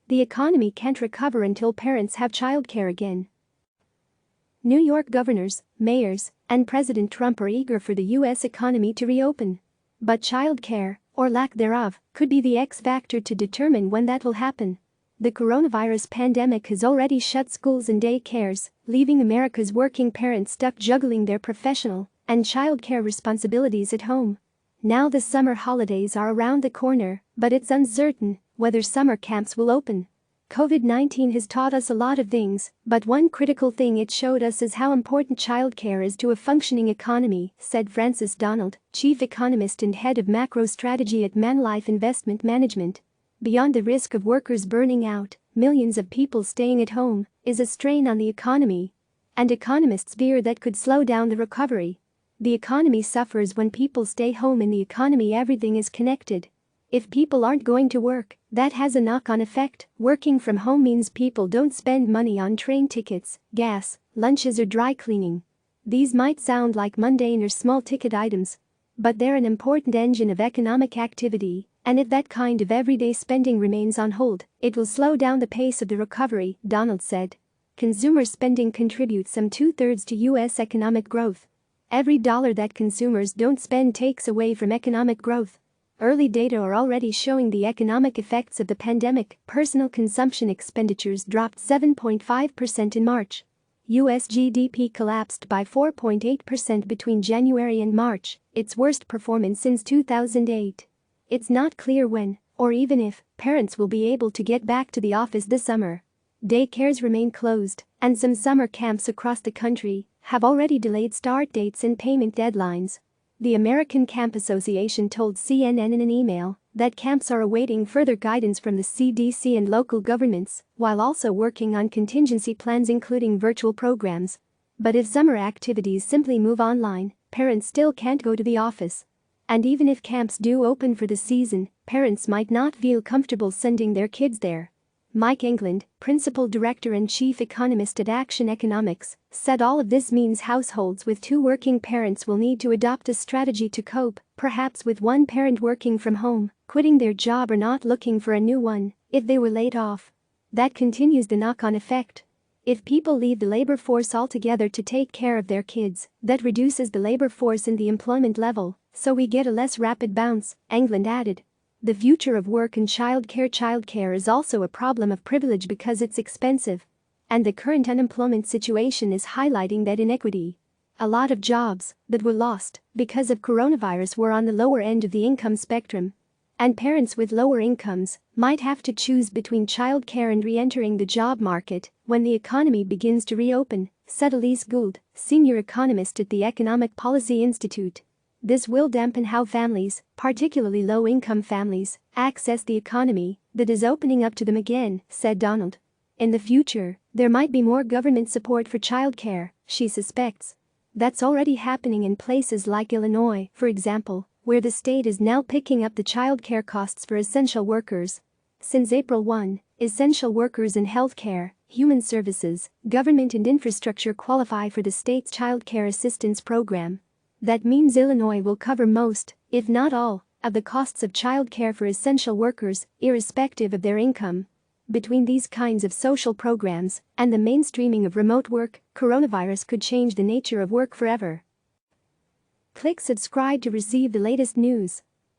The economy can't recover until parents have childcare again. New York governors, mayors, and President Trump are eager for the U.S. economy to reopen. But childcare, or lack thereof, could be the X factor to determine when that will happen. The coronavirus pandemic has already shut schools and daycares, leaving America's working parents stuck juggling their professional and childcare responsibilities at home. Now the summer holidays are around the corner, but it's uncertain whether summer camps will open. COVID-19 has taught us a lot of things, but one critical thing it showed us is how important childcare is to a functioning economy, said Francis Donald, chief economist and head of macro strategy at Manulife Investment Management. Beyond the risk of workers burning out, millions of people staying at home is a strain on the economy. And economists fear that could slow down the recovery. The economy suffers when people stay home. In the economy, everything is connected. If people aren't going to work, that has a knock-on effect. Working from home means people don't spend money on train tickets, gas, lunches or dry cleaning. These might sound like mundane or small-ticket items, but they're an important engine of economic activity, and if that kind of everyday spending remains on hold, it will slow down the pace of the recovery, Donald said. Consumer spending contributes some 2/3 to U.S. economic growth. Every dollar that consumers don't spend takes away from economic growth. Early data are already showing the economic effects of the pandemic. Personal consumption expenditures dropped 7.5% in March. U.S. GDP collapsed by 4.8% between January and March, its worst performance since 2008. It's not clear when, or even if, parents will be able to get back to the office this summer. Daycares remain closed, and some summer camps across the country have already delayed start dates and payment deadlines. The American Camp Association told CNN in an email that camps are awaiting further guidance from the CDC and local governments, while also working on contingency plans including virtual programs. But if summer activities simply move online, parents still can't go to the office. And even if camps do open for the season, parents might not feel comfortable sending their kids there. Mike England, principal director and chief economist at Action Economics, said all of this means households with 2 working parents will need to adopt a strategy to cope, perhaps with one parent working from home, quitting their job or not looking for a new one if they were laid off. That continues the knock-on effect. If people leave the labor force altogether to take care of their kids, that reduces the labor force in the employment level, so we get a less rapid bounce, England added. The future of work and childcare is also a problem of privilege because it's expensive. And the current unemployment situation is highlighting that inequity. A lot of jobs that were lost because of coronavirus were on the lower end of the income spectrum. And parents with lower incomes might have to choose between childcare and re-entering the job market when the economy begins to reopen, said Elise Gould, senior economist at the Economic Policy Institute. This will dampen how families, particularly low-income families, access the economy that is opening up to them again, said Donald. In the future, there might be more government support for childcare, she suspects. That's already happening in places like Illinois, for example, where the state is now picking up the childcare costs for essential workers. Since April 1, essential workers in healthcare, human services, government and infrastructure qualify for the state's childcare assistance program. That means Illinois will cover most, if not all, of the costs of childcare for essential workers, irrespective of their income. Between these kinds of social programs and the mainstreaming of remote work, coronavirus could change the nature of work forever. Click subscribe to receive the latest news.